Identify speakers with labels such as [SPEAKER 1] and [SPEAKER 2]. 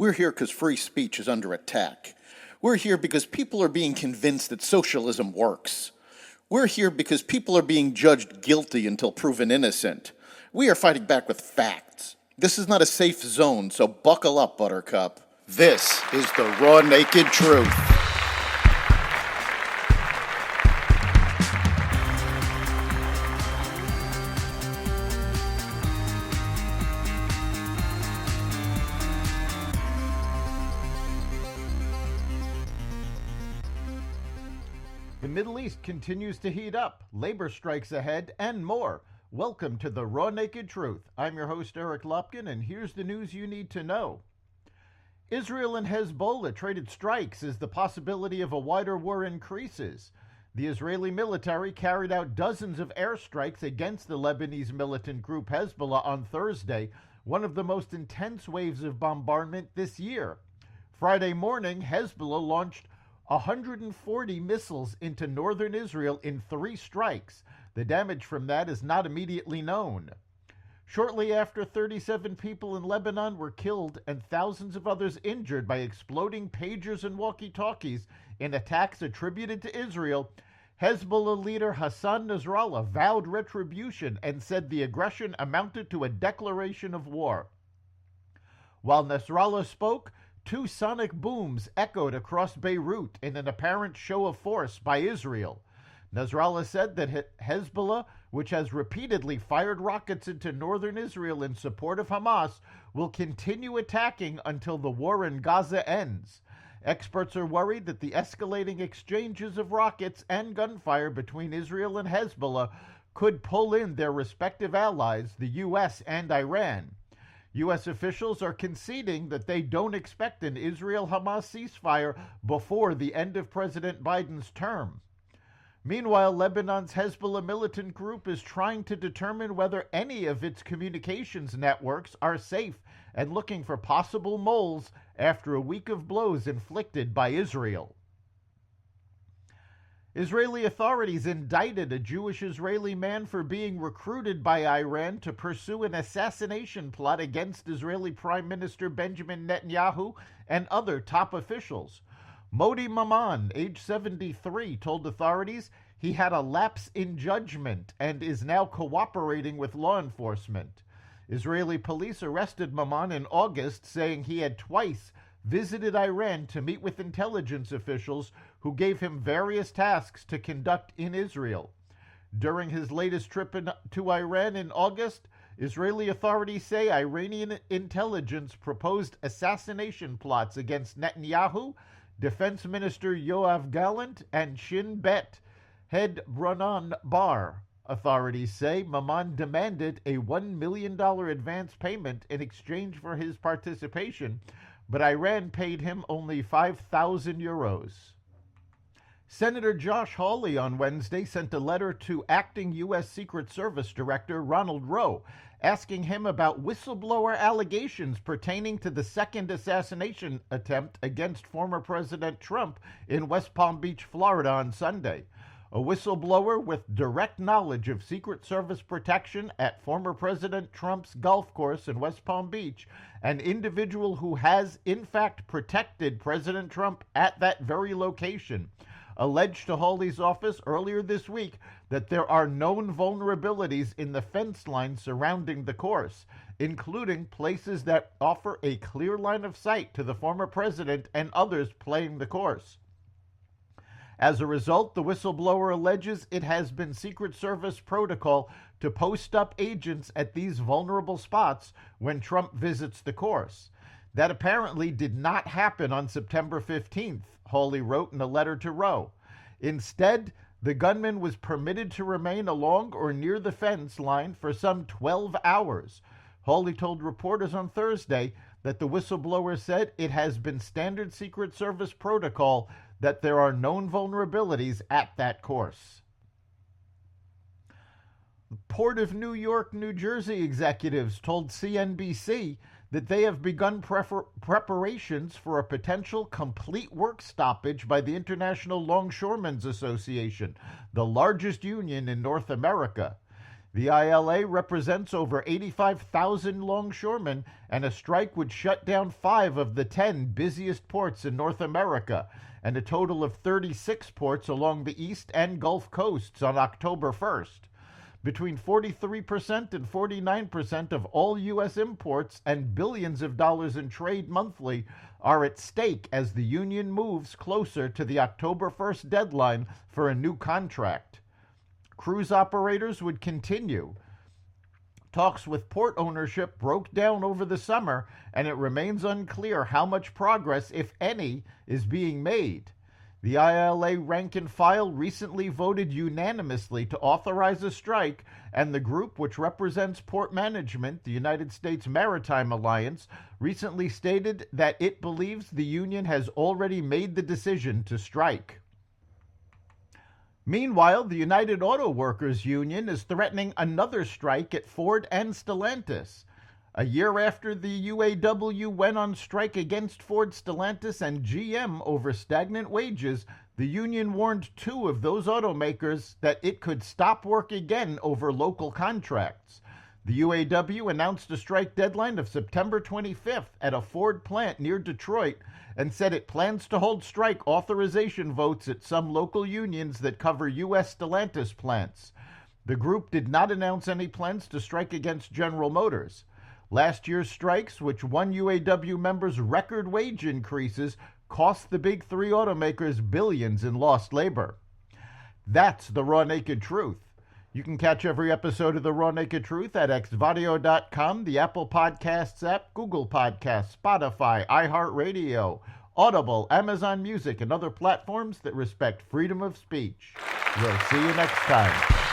[SPEAKER 1] We're here because free speech is under attack. We're here because people are being convinced that socialism works. We're here because people are being judged guilty until proven innocent. We are fighting back with facts. This is not a safe zone, so buckle up, Buttercup. This is the raw, naked truth.
[SPEAKER 2] The Middle East continues to heat up, labor strikes ahead, and more. Welcome to the Raw Naked Truth. I'm your host, Eric Lupkin, and here's the news you need to know. Israel and Hezbollah traded strikes as the possibility of a wider war increases. The Israeli military carried out dozens of airstrikes against the Lebanese militant group Hezbollah on Thursday, one of the most intense waves of bombardment this year. Friday morning, Hezbollah launched 140 missiles into northern Israel in 3 strikes. The damage from that is not immediately known. Shortly after, 37 people in Lebanon were killed and thousands of others injured by exploding pagers and walkie-talkies in attacks attributed to Israel. Hezbollah leader Hassan Nasrallah vowed retribution and said the aggression amounted to a declaration of war. While Nasrallah spoke, 2 sonic booms echoed across Beirut in an apparent show of force by Israel. Nasrallah said that Hezbollah, which has repeatedly fired rockets into northern Israel in support of Hamas, will continue attacking until the war in Gaza ends. Experts are worried that the escalating exchanges of rockets and gunfire between Israel and Hezbollah could pull in their respective allies, the U.S. and Iran. U.S. officials are conceding that they don't expect an Israel-Hamas ceasefire before the end of President Biden's term. Meanwhile, Lebanon's Hezbollah militant group is trying to determine whether any of its communications networks are safe and looking for possible moles after a week of blows inflicted by Israel. Israeli authorities indicted a Jewish Israeli man for being recruited by Iran to pursue an assassination plot against Israeli Prime Minister Benjamin Netanyahu and other top officials. Modi Maman, age 73, told authorities he had a lapse in judgment and is now cooperating with law enforcement. Israeli police arrested Maman in August, saying he had twice visited Iran to meet with intelligence officials who gave him various tasks to conduct in Israel. During his latest trip to Iran in August, Israeli authorities say Iranian intelligence proposed assassination plots against Netanyahu, Defense Minister Yoav Gallant, and Shin Bet head Ronan Bar. Authorities say Maman demanded a $1 million advance payment in exchange for his participation, but Iran paid him only 5,000 euros. Senator Josh Hawley on Wednesday sent a letter to acting U.S. Secret Service Director Ronald Rowe, asking him about whistleblower allegations pertaining to the second assassination attempt against former President Trump in West Palm Beach, Florida on Sunday. A whistleblower with direct knowledge of Secret Service protection at former President Trump's golf course in West Palm Beach, an individual who has in fact protected President Trump at that very location, alleged to Hawley's office earlier this week that there are known vulnerabilities in the fence line surrounding the course, including places that offer a clear line of sight to the former president and others playing the course. As a result, the whistleblower alleges it has been Secret Service protocol to post up agents at these vulnerable spots when Trump visits the course. That apparently did not happen on September 15th, Hawley wrote in a letter to Rowe. Instead, the gunman was permitted to remain along or near the fence line for some 12 hours. Hawley told reporters on Thursday that the whistleblower said it has been standard Secret Service protocol that there are known vulnerabilities at that course. Port of New York, New Jersey executives told CNBC that they have begun preparations for a potential complete work stoppage by the International Longshoremen's Association, the largest union in North America. The ILA represents over 85,000 longshoremen, and a strike would shut down 5 of the 10 busiest ports in North America, and a total of 36 ports along the East and Gulf coasts on October 1st. Between 43% and 49% of all U.S. imports and billions of dollars in trade monthly are at stake as the union moves closer to the October 1st deadline for a new contract. Cruise operators would continue. Talks with port ownership broke down over the summer, and it remains unclear how much progress, if any, is being made. The ILA rank and file recently voted unanimously to authorize a strike, and the group, which represents Port Management, the United States Maritime Alliance, recently stated that it believes the union has already made the decision to strike. Meanwhile, the United Auto Workers Union is threatening another strike at Ford and Stellantis. A year after the UAW went on strike against Ford, Stellantis, and GM over stagnant wages, the union warned 2 of those automakers that it could stop work again over local contracts. The UAW announced a strike deadline of September 25th at a Ford plant near Detroit and said it plans to hold strike authorization votes at some local unions that cover U.S. Stellantis plants. The group did not announce any plans to strike against General Motors. Last year's strikes, which won UAW members record wage increases, cost the big 3 automakers billions in lost labor. That's the Raw Naked Truth. You can catch every episode of The Raw Naked Truth at xvadio.com, the Apple Podcasts app, Google Podcasts, Spotify, iHeartRadio, Audible, Amazon Music, and other platforms that respect freedom of speech. We'll see you next time.